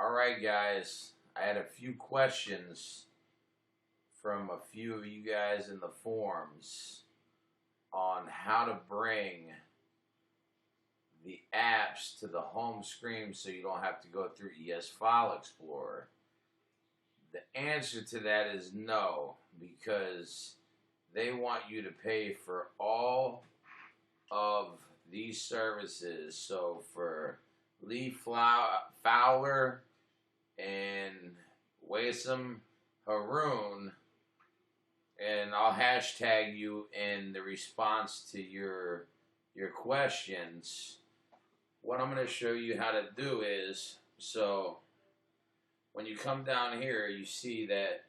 Alright guys, I had a few questions from a few of you guys in the forums on how to bring the apps to the home screen so you don't have to go through ES File Explorer. The answer to that is no, because they want you to pay for all of these services. So for Lee Fowler and Wasim Haroon, and I'll hashtag you in the response to your questions. What I'm going to show you how to do is, so when you come down here, you see that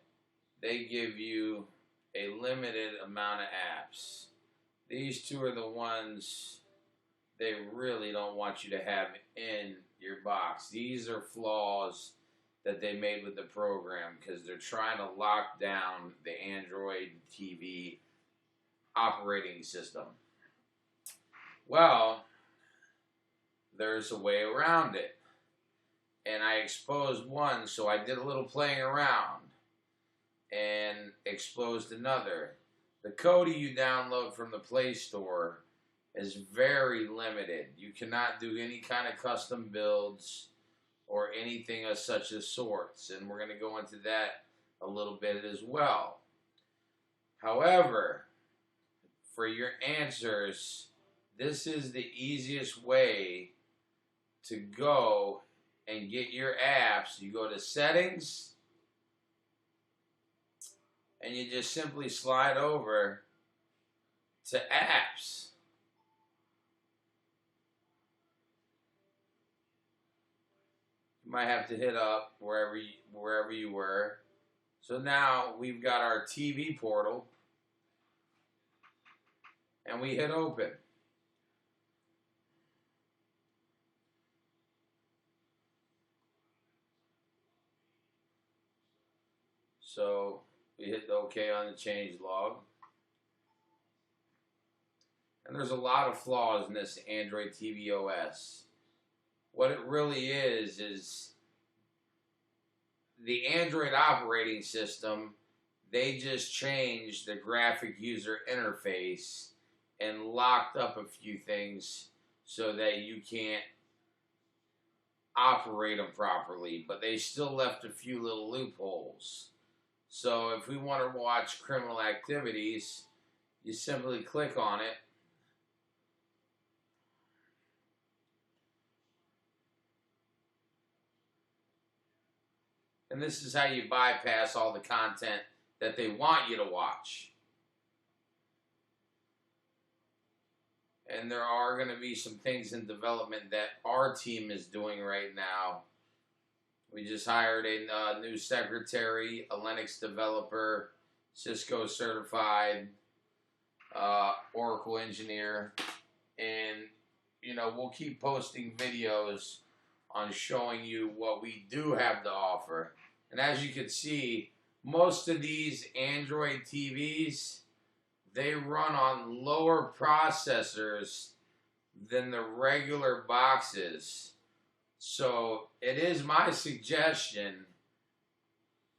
they give you a limited amount of apps. These two are the ones they really don't want you to have in your box. These are flaws that they made with the program because they're trying to lock down the Android TV operating system. Well, there's a way around it. And I exposed one, so I did a little playing around and exposed another. The KODI you download from the Play Store is very limited. You cannot do any kind of custom builds or anything of such as sorts, and we're going to go into that a little bit as well. However, for your answers, this is the easiest way to go and get your apps. You go to Settings, and you just simply slide over to Apps. You might have to hit up wherever you were. So now we've got our TV portal, and we hit open. So we hit OK on the change log. And there's a lot of flaws in this Android TV OS. What it really is the Android operating system, they just changed the graphic user interface and locked up a few things so that you can't operate them properly, but they still left a few little loopholes. So if we want to watch criminal activities, you simply click on it. And this is how you bypass all the content that they want you to watch. And there are going to be some things in development that our team is doing right now. We just hired a new secretary, a Linux developer, Cisco certified, Oracle engineer. And, you know, we'll keep posting videos on showing you what we do have to offer. And as you can see, most of these Android TVs, they run on lower processors than the regular boxes. So it is my suggestion,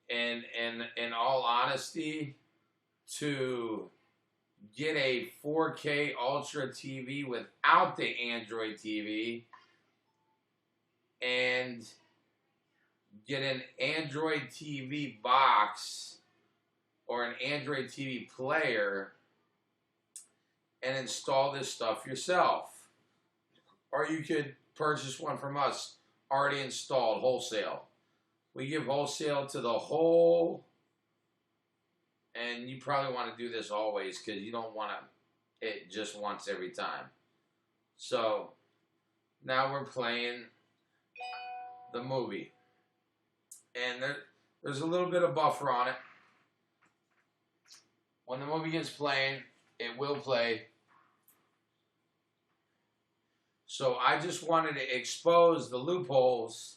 in all honesty, to get a 4K Ultra TV without the Android TV and get an Android TV box or an Android TV player and install this stuff yourself. Or you could purchase one from us already installed wholesale. We give wholesale to the whole, and you probably want to do this always because you don't want it just once every time. So now we're playing the movie, and there's a little bit of buffer on it. When the movie gets playing, it will play. So I just wanted to expose the loopholes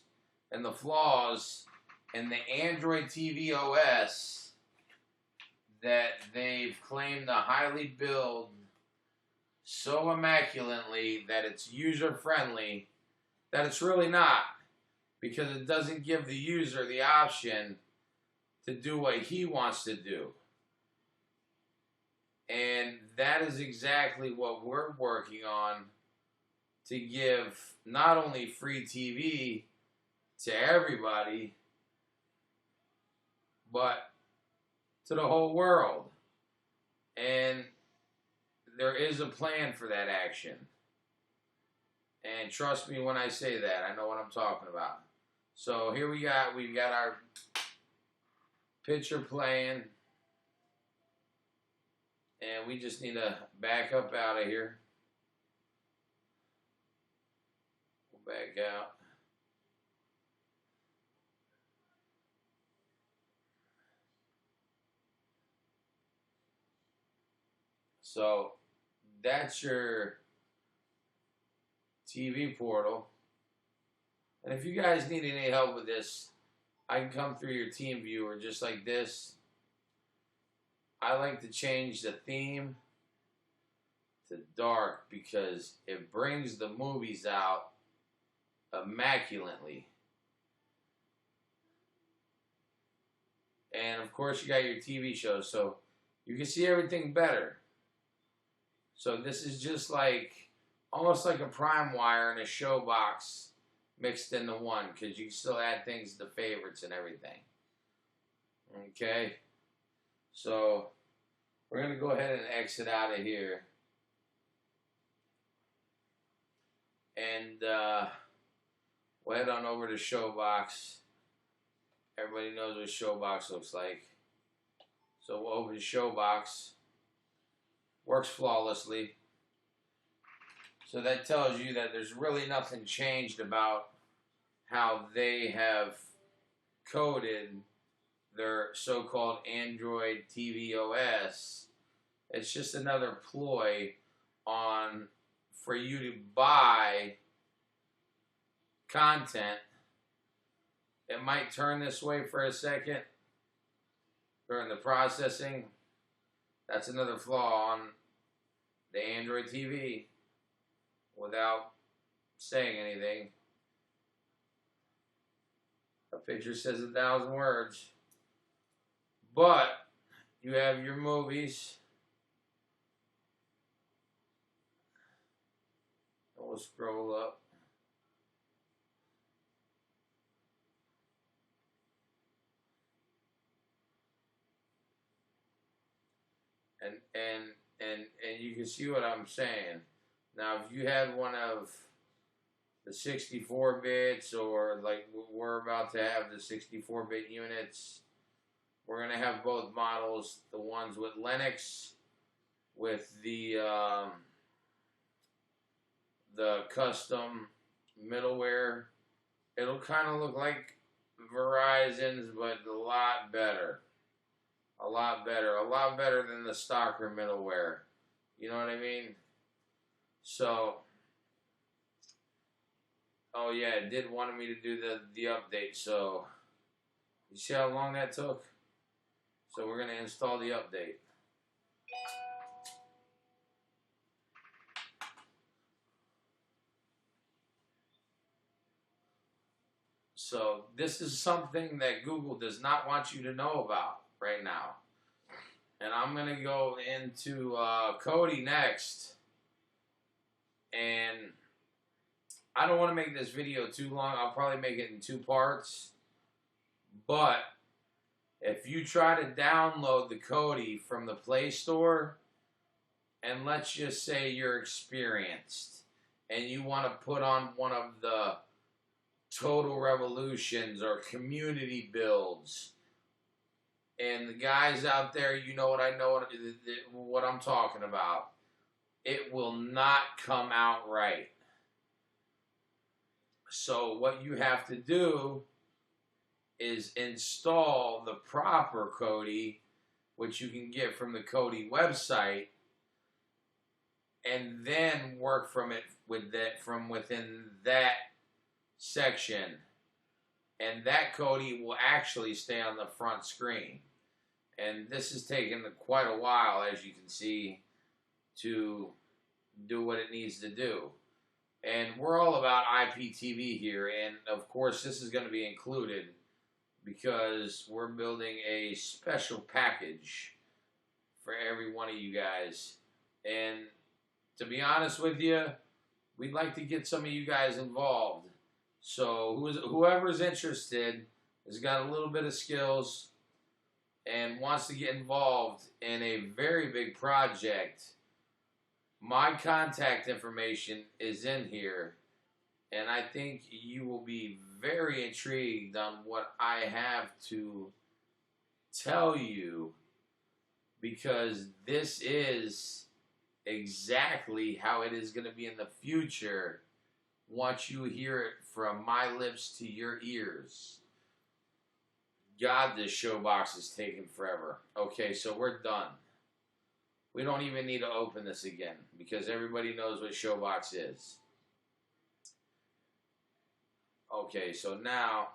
and the flaws in the Android TV OS that they've claimed to highly build so immaculately that it's user-friendly, that it's really not. because it doesn't give the user the option to do what he wants to do. And that is exactly what we're working on, to give not only free TV to everybody, but to the whole world. And there is a plan for that action. And trust me when I say that, I know what I'm talking about. So here we've got our picture playing. And we just need to back up out of here. We'll back out. So that's your TV portal. And if you guys need any help with this, I can come through your team viewer just like this. I like to change the theme to dark because it brings the movies out immaculately. And of course you got your TV shows, so you can see everything better. So this is just like, almost like a prime wire and a ShowBox mixed into one, because you can still add things to favorites and everything. Okay? So we're going to go ahead and exit out of here. And we'll head on over to ShowBox. Everybody knows what ShowBox looks like. So we'll open ShowBox. Works flawlessly. So that tells you that there's really nothing changed about how they have coded their so-called Android TV OS. It's just another ploy for you to buy content. It might turn this way for a second during the processing. That's another flaw on the Android TV without saying anything. A picture says 1,000 words. But you have your movies. We'll scroll up. And you can see what I'm saying. Now, if you had one of the 64 bits, or like we're about to have the 64-bit units, we're going to have both models, the ones with Linux, with the custom middleware. It'll kind of look like Verizon's, but a lot better. A lot better. A lot better than the stocker middleware. You know what I mean? So, oh yeah, it did want me to do the update. So, you see how long that took? So we're going to install the update. So this is something that Google does not want you to know about right now. And I'm going to go into KODI next. And I don't want to make this video too long. I'll probably make it in 2 parts. But if you try to download the KODI from the Play Store, and let's just say you're experienced, and you want to put on one of the Total Revolutions or community builds, and the guys out there, you know what I'm talking about. It will not come out right. So what you have to do is install the proper KODI, which you can get from the KODI website, and then work from within that section. And that KODI will actually stay on the front screen. And this has taken quite a while, as you can see, to do what it needs to do. And we're all about IPTV here, and of course this is going to be included because we're building a special package for every one of you guys. And to be honest with you, we'd like to get some of you guys involved. So whoever's interested has got a little bit of skills and wants to get involved in a very big project, my contact information is in here, and I think you will be very intrigued on what I have to tell you, because this is exactly how it is going to be in the future once you hear it from my lips to your ears. God, this ShowBox is taking forever. Okay, so we're done. We don't even need to open this again because everybody knows what ShowBox is. Okay, so now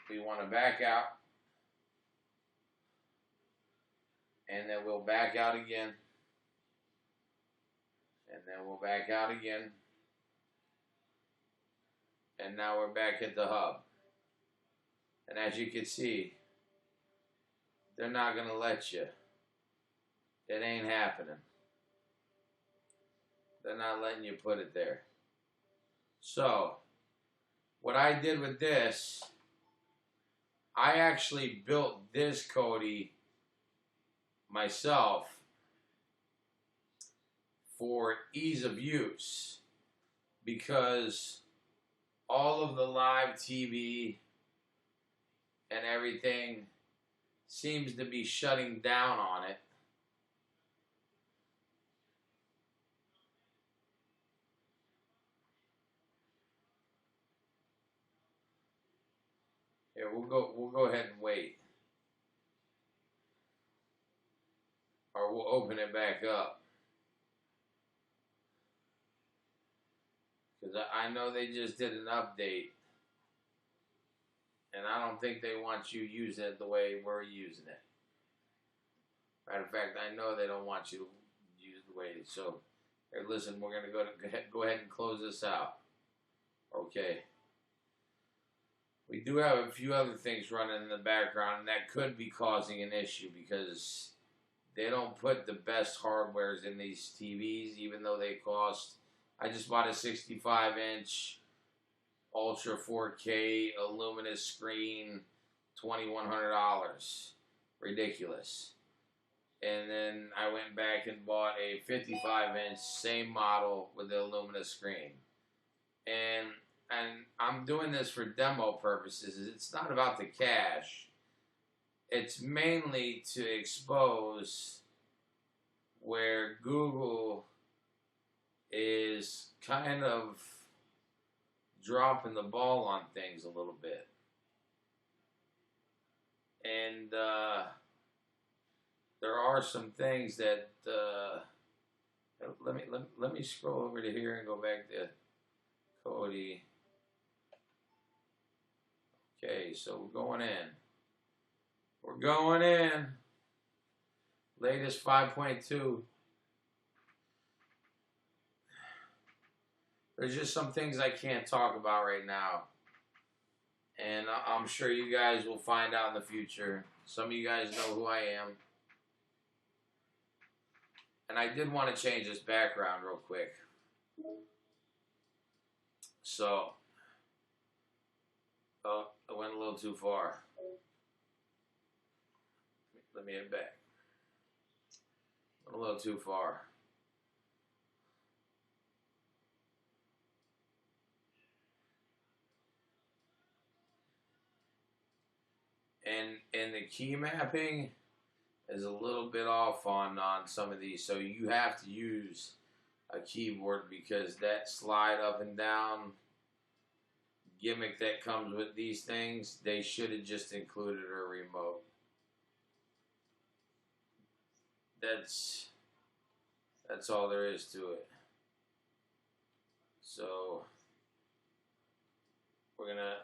we want to back out. And then we'll back out again. And then we'll back out again. And now we're back at the hub. And as you can see, they're not going to let you. It ain't happening. They're not letting you put it there. So, what I did with this, I actually built this KODI myself for ease of use, because all of the live TV and everything seems to be shutting down on it. Here, we'll go ahead and wait. Or we'll open it back up. Because I know they just did an update. And I don't think they want you using it the way we're using it. Matter of fact, I know they don't want you to use it the way. So, here, listen, we're going to go ahead and close this out. Okay. We do have a few other things running in the background, and that could be causing an issue because they don't put the best hardwares in these TVs, even though they cost. I just bought a 65-inch Ultra 4K Illuminous screen, $2,100. Ridiculous. And then I went back and bought a 55-inch, same model with the Illuminous screen. And I'm doing this for demo purposes. It's not about the cash. It's mainly to expose where Google is kind of dropping the ball on things a little bit. And there are some things that let me scroll over to here and go back to KODI. Okay, so we're going in. We're going in. Latest 5.2. There's just some things I can't talk about right now. And I'm sure you guys will find out in the future. Some of you guys know who I am. And I did want to change this background real quick. So, oh, I went a little too far. Let me head back. Went a little too far. And the key mapping is a little bit off on some of these, so you have to use a keyboard because that slide up and down gimmick that comes with these things, they should have just included a remote. That's all there is to it. So we're gonna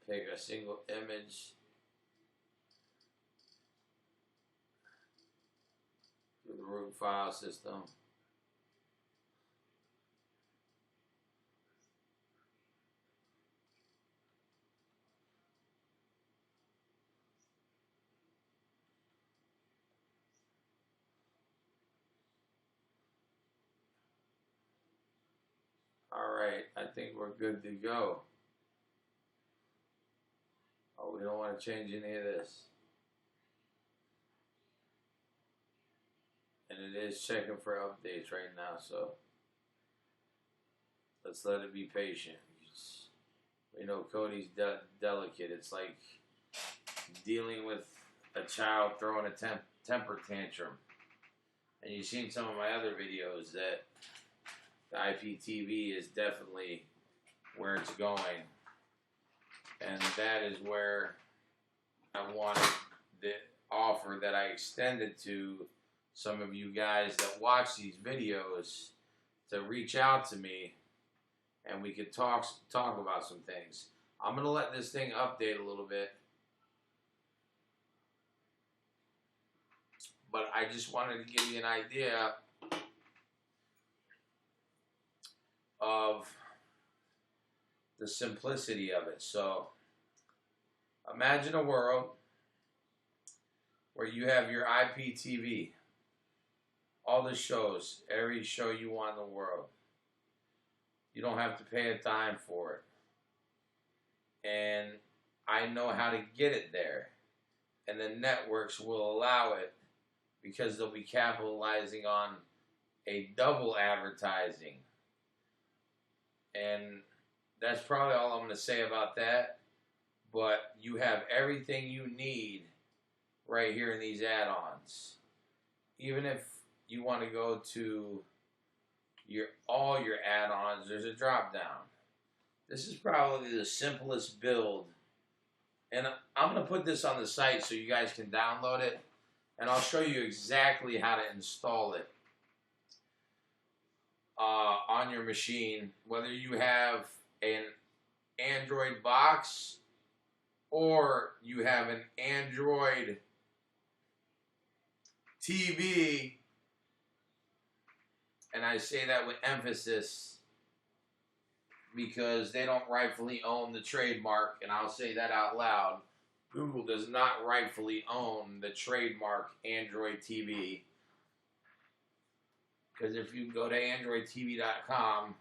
pick a single image. The root file system. right, I think we're good to go. Oh, we don't want to change any of this. And it is checking for updates right now, so let's let it be patient. We know KODI's delicate. It's like dealing with a child throwing a temper tantrum. And you've seen some of my other videos that the IPTV is definitely where it's going. And that is where I wanted the offer that I extended to some of you guys that watch these videos to reach out to me and we could talk about some things. I'm going to let this thing update a little bit. But I just wanted to give you an idea of the simplicity of it. So imagine a world where you have your IPTV, all the shows, every show you want in the world. You don't have to pay a dime for it. And I know how to get it there. And the networks will allow it because they'll be capitalizing on a double advertising. And that's probably all I'm going to say about that. But you have everything you need right here in these add-ons. Even if you want to go to all your add-ons, there's a drop-down. This is probably the simplest build. And I'm going to put this on the site so you guys can download it. And I'll show you exactly how to install it on your machine, whether you have an Android box or you have an Android TV. And I say that with emphasis because they don't rightfully own the trademark, and I'll say that out loud. Google does not rightfully own the trademark Android TV. Because if you go to AndroidTV.com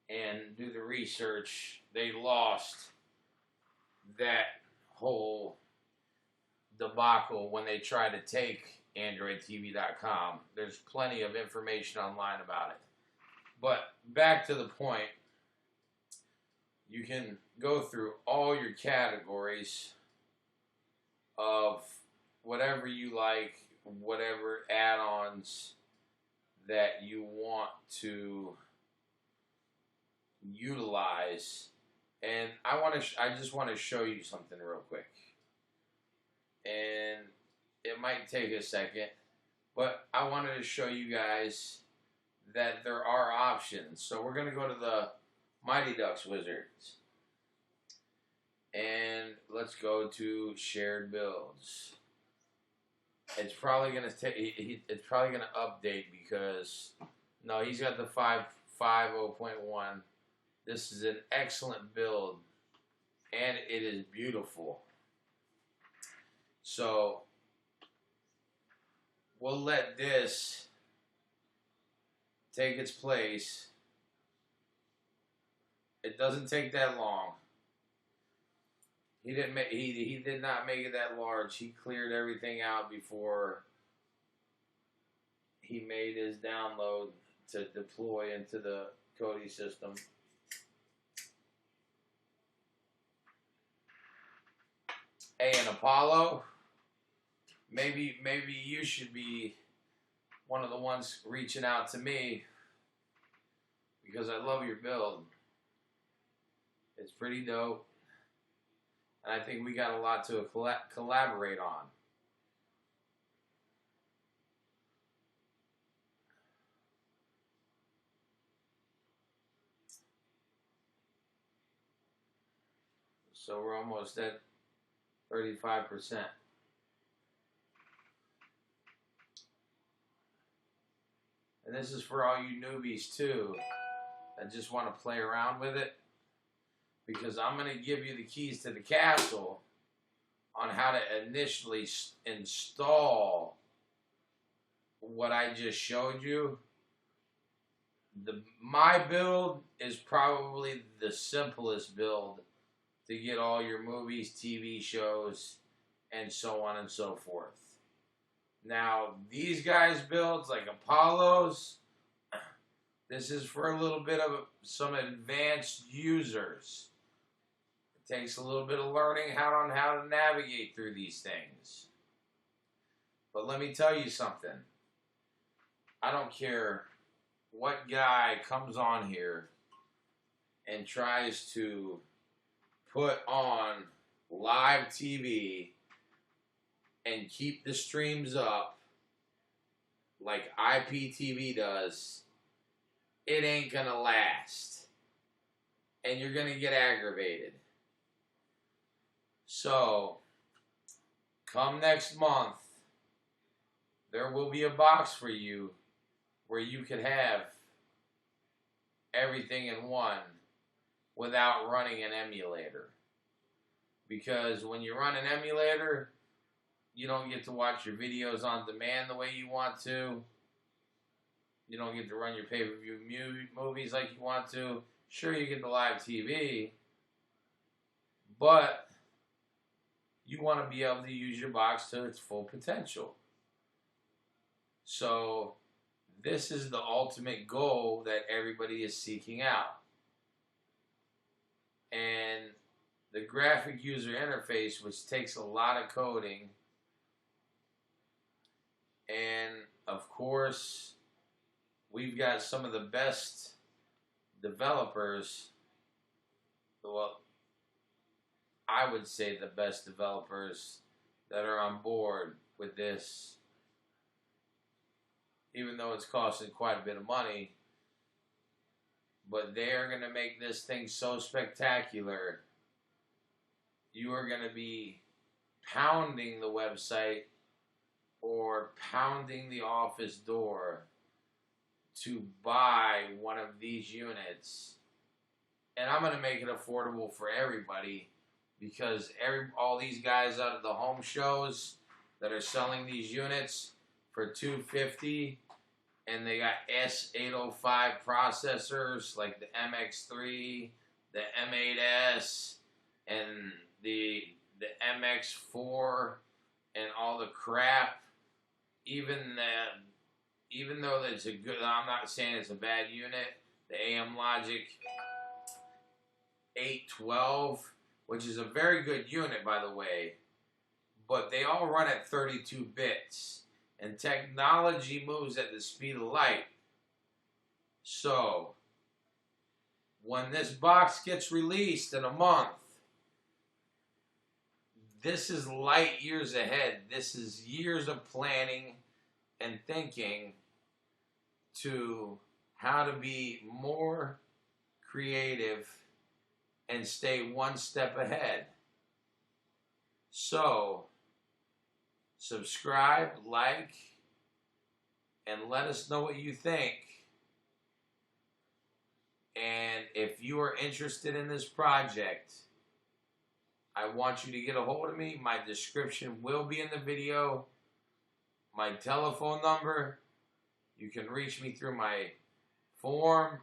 and do the research, they lost that whole debacle when they tried to take AndroidTV.com. There's plenty of information online about it. But back to the point, you can go through all your categories of whatever you like, whatever add-ons that you want to utilize. And I just want to show you something real quick. And it might take a second, but I wanted to show you guys that there are options. So we're going to go to the Mighty Ducks Wizards. And let's go to shared builds. It's probably going to take, it's probably going to update because, no, he's got the 5.0.1. This is an excellent build, and it is beautiful. So we'll let this take its place. It doesn't take that long. He did not make it that large. He cleared everything out before he made his download to deploy into the KODI system. Hey, and Apollo, maybe you should be one of the ones reaching out to me because I love your build. It's pretty dope. And I think we got a lot to collaborate on. So we're almost at 35%. And this is for all you newbies too that just want to play around with it. Because I'm going to give you the keys to the castle on how to initially install what I just showed you. My build is probably the simplest build to get all your movies, TV shows, and so on and so forth. Now, these guys' builds, like Apollo's, this is for a little bit of some advanced users. It takes a little bit of learning on how to navigate through these things. But let me tell you something. I don't care what guy comes on here and tries to put on live TV and keep the streams up like IPTV does, it ain't gonna last. And you're gonna get aggravated. So, come next month, there will be a box for you where you could have everything in one without running an emulator. Because when you run an emulator, you don't get to watch your videos on demand the way you want to. You don't get to run your pay-per-view movies like you want to. Sure, you get the live TV, but you want to be able to use your box to its full potential. So, this is the ultimate goal that everybody is seeking out. And the graphic user interface, which takes a lot of coding, and of course, we've got some of the best developers, well, I would say the best developers that are on board with this, even though it's costing quite a bit of money, but they are going to make this thing so spectacular. You are going to be pounding the website or pounding the office door to buy one of these units. And I'm going to make it affordable for everybody, because all these guys out of the home shows that are selling these units for $250, and they got S805 processors like the MX3, the M8S, and the MX4, and all the crap. Even though it's a good, I'm not saying it's a bad unit, the AM Logic 812, which is a very good unit, by the way, but they all run at 32 bits, and technology moves at the speed of light. So, when this box gets released in a month, this is light years ahead. This is years of planning and thinking to how to be more creative and stay one step ahead. So, subscribe, like, and let us know what you think. And if you are interested in this project, I want you to get a hold of me. My description will be in the video. My telephone number. You can reach me through my form,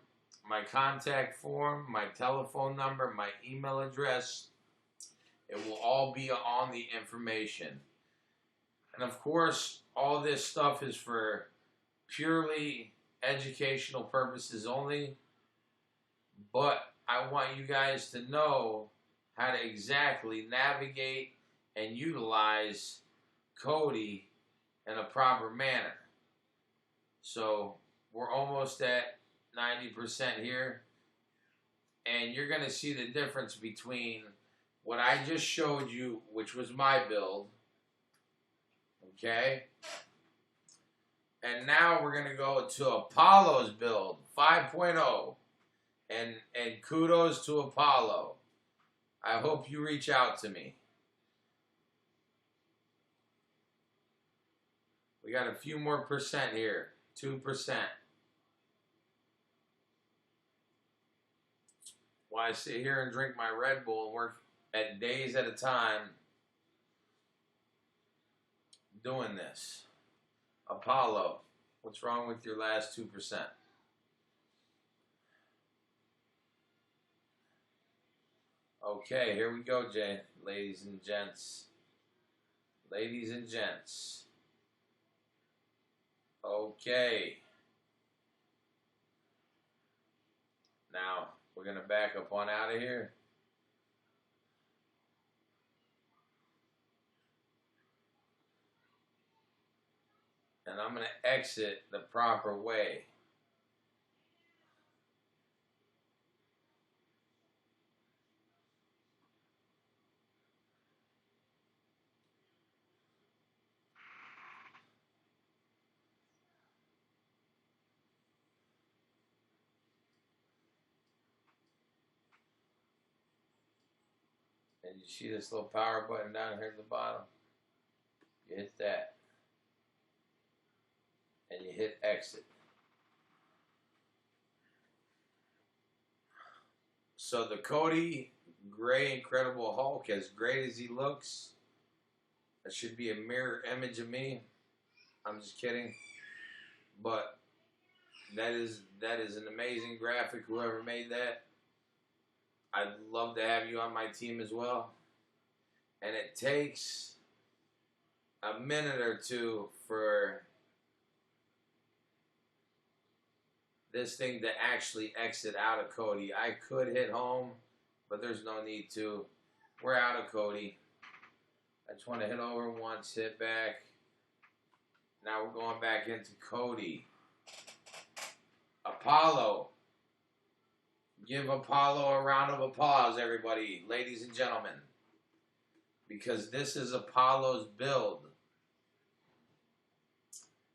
my contact form, my telephone number, my email address. It will all be on the information. And of course, all this stuff is for purely educational purposes only. But I want you guys to know how to exactly navigate and utilize KODI in a proper manner. So we're almost at 90% here, and you're going to see the difference between what I just showed you, which was my build, okay, and now we're going to go to Apollo's build 5.0, and kudos to Apollo. I hope you reach out to me. We got a few more percent here. 2%. While I sit here and drink my Red Bull and work at days at a time doing this. Apollo, what's wrong with your last 2%? Okay, here we go, ladies and gents. Ladies and gents. Okay. Now, we're going to back up on out of here. And I'm going to exit the proper way. And you see this little power button down here at the bottom? You hit that. And you hit exit. So the KODI Gray Incredible Hulk, as great as he looks, that should be a mirror image of me. I'm just kidding. But that is an amazing graphic, whoever made that. I'd love to have you on my team as well. And it takes a minute or two for this thing to actually exit out of KODI. I could hit home, but there's no need to. We're out of KODI. I just want to hit over once, hit back. Now we're going back into KODI. Apollo. Give Apollo a round of applause, everybody, ladies and gentlemen. Because this is Apollo's build.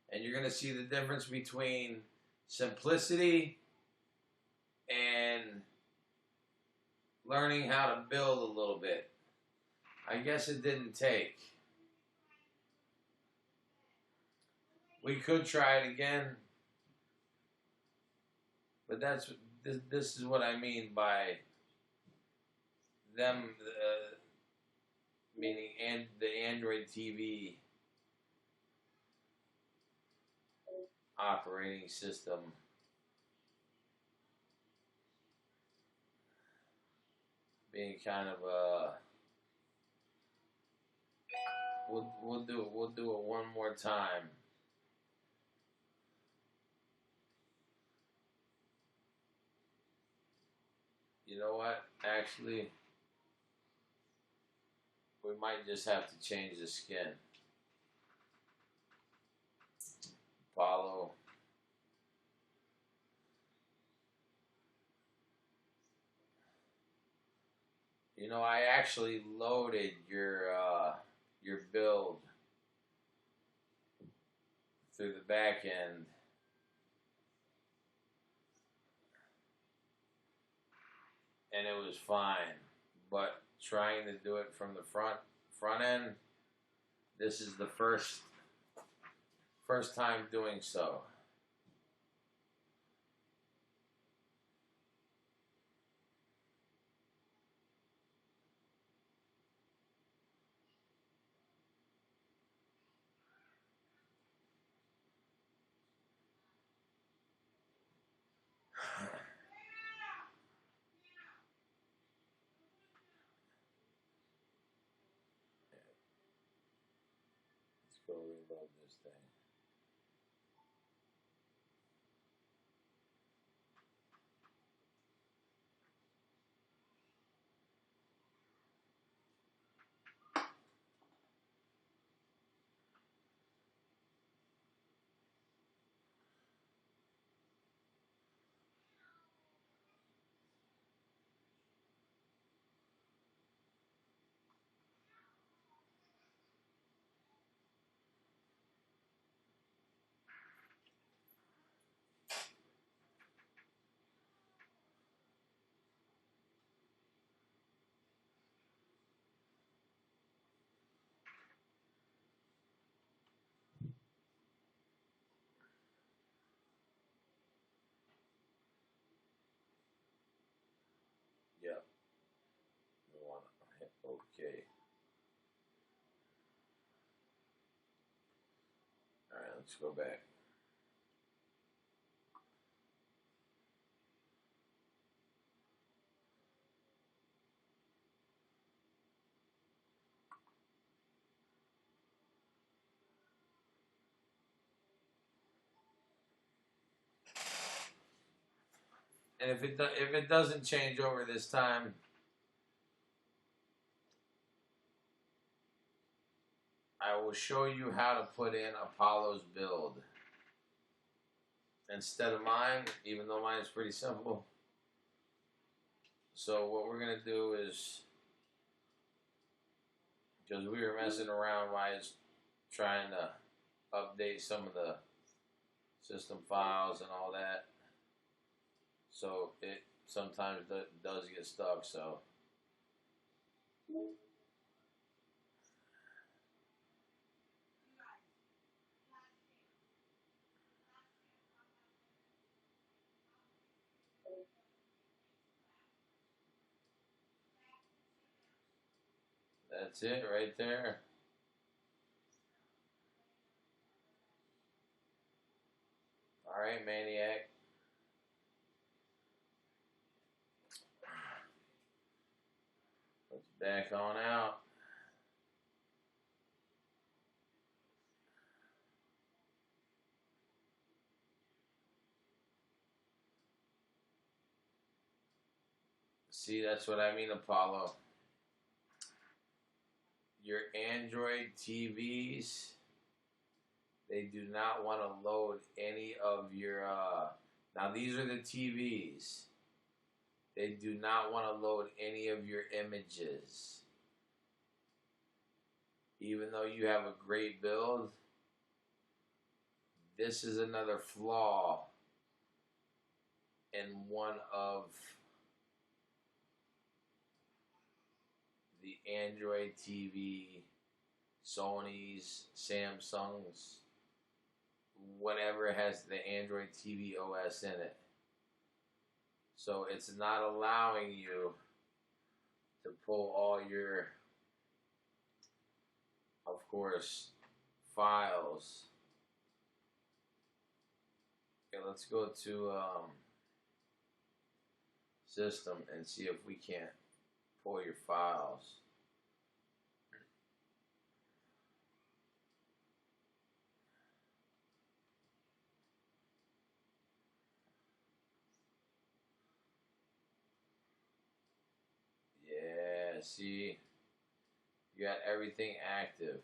And you're going to see the difference between simplicity and learning how to build a little bit. I guess it didn't take. We could try it again. But this is what I mean by them, meaning the Android TV operating system being kind of a. We'll do it one more time. You know what? Actually, we might just have to change the skin. Apollo. You know, I actually loaded your build through the back end. And it was fine. But trying to do it from the front end, this is the first time doing so. Let's go reload this thing. Yep. We want to hit OK. All right, let's go back. And if it doesn't change over this time, I will show you how to put in Apollo's build instead of mine, even though mine is pretty simple. So what we're gonna do is, because we were messing around while I was trying to update some of the system files and all that, so it sometimes does get stuck. So that's it right there. All right, Maniac. Let's back on out. See, that's what I mean, Apollo. Your Android TVs, they do not want to load any of your, now these are the TVs. They do not want to load any of your images. Even though you have a great build, this is another flaw in one of the Android TV, Sony's, Samsung's, whatever has the Android TV OS in it. So it's not allowing you to pull all your, of course, files. Okay, let's go to system and see if we can't pull your files. Yeah, see, you got everything active.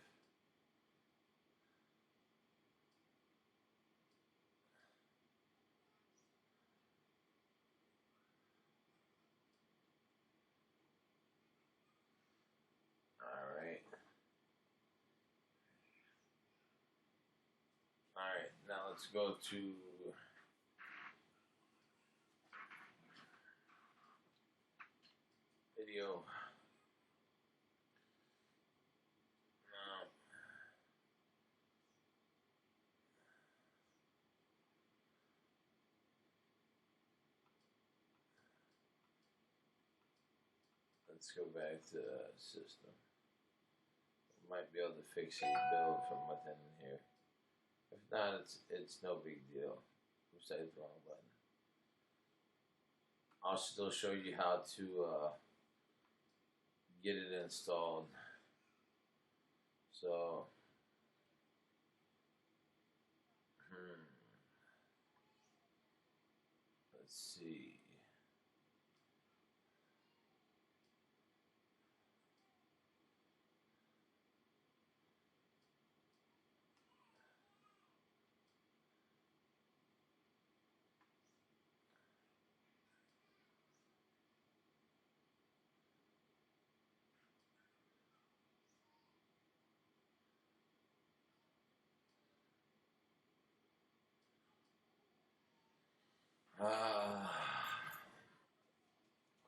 Alright, now let's go to video. Now, let's go back to system. Might be able to fix his build from within here. If not, it's no big deal. Oops, I hit the wrong button. I'll still show you how to get it installed. So, let's see.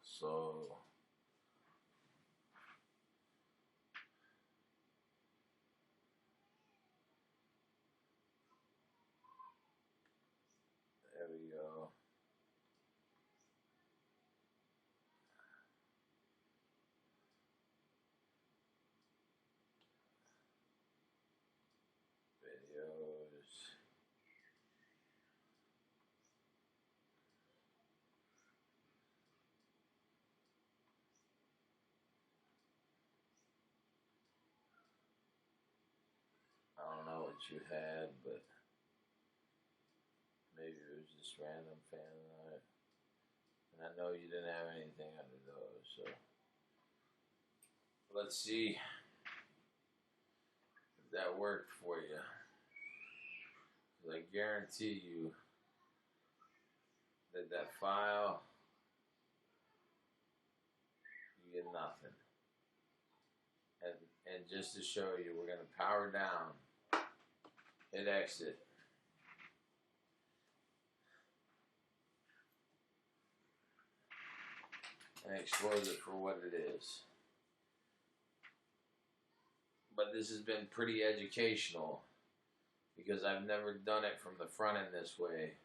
So there we go. Videos. I don't know what you had, but maybe it was just random fan art. I know you didn't have anything under those, so let's see if that worked for you. 'Cause I guarantee you that that file, you get nothing. And just to show you, we're going to power down, hit exit. And expose it for what it is. But this has been pretty educational because I've never done it from the front end this way.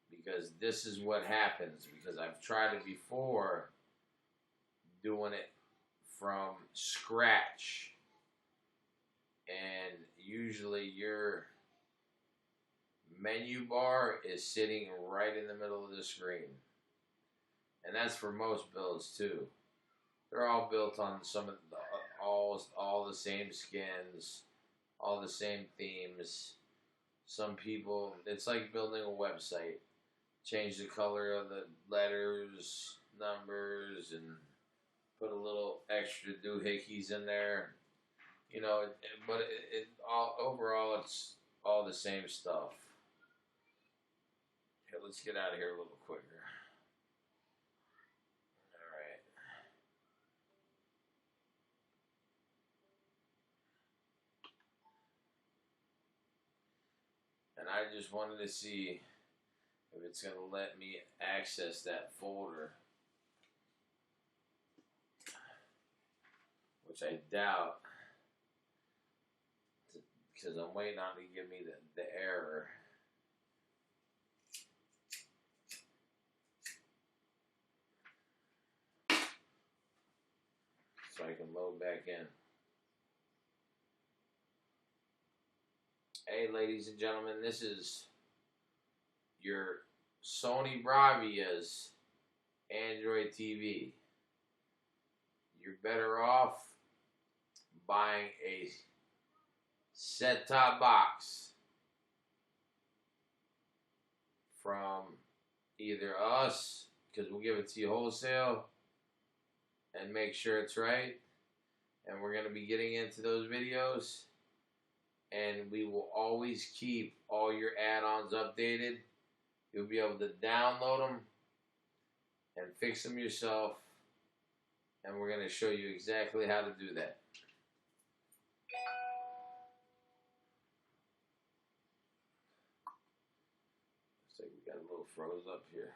Because this is what happens. Because I've tried it before doing it from scratch. And usually your menu bar is sitting right in the middle of the screen. And that's for most builds too. They're all built on some of the, all the same skins, all the same themes. Some people, it's like building a website. Change the color of the letters, numbers, and put a little extra doohickeys in there. You know, but overall, it's all the same stuff. Here, let's get out of here a little quicker. And I just wanted to see if it's going to let me access that folder, which I doubt, because I'm waiting on it to give me the error. So I can load back in. Hey, ladies and gentlemen, this is your Sony Bravia's Android TV. You're better off buying a set-top box from either us, because we'll give it to you wholesale and make sure it's right. And we're going to be getting into those videos. And we will always keep all your add-ons updated. You'll be able to download them and fix them yourself. And we're going to show you exactly how to do that. Looks like we got a little froze up here.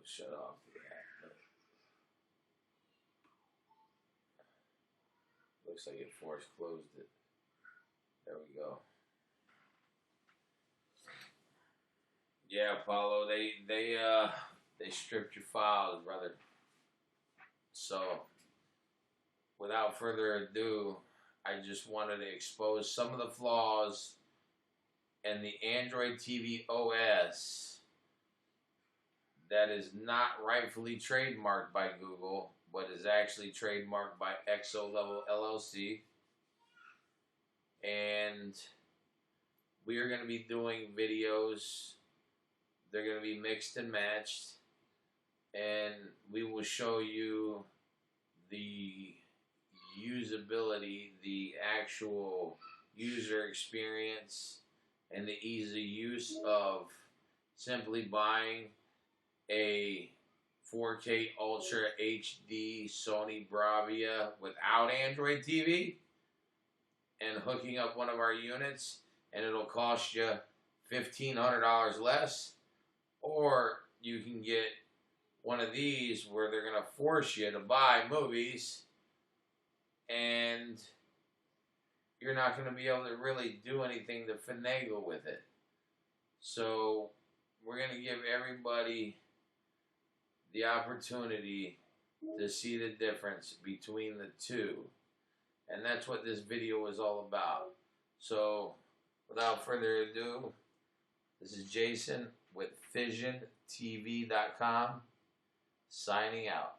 Shut off the app. Looks like it force closed it. There we go. Yeah, Paulo, they stripped your files, brother. So, without further ado, I just wanted to expose some of the flaws in the Android TV OS that is not rightfully trademarked by Google, but is actually trademarked by Exo Level LLC. And we are going to be doing videos. They're going to be mixed and matched. And we will show you the usability, the actual user experience, and the easy use of simply buying a 4K Ultra HD Sony Bravia without Android TV and hooking up one of our units, and it'll cost you $1,500 less. Or you can get one of these where they're going to force you to buy movies and you're not going to be able to really do anything to finagle with it. So we're going to give everybody the opportunity to see the difference between the two. And that's what this video is all about. So, without further ado, This is Jason with FissionTV.com, signing out.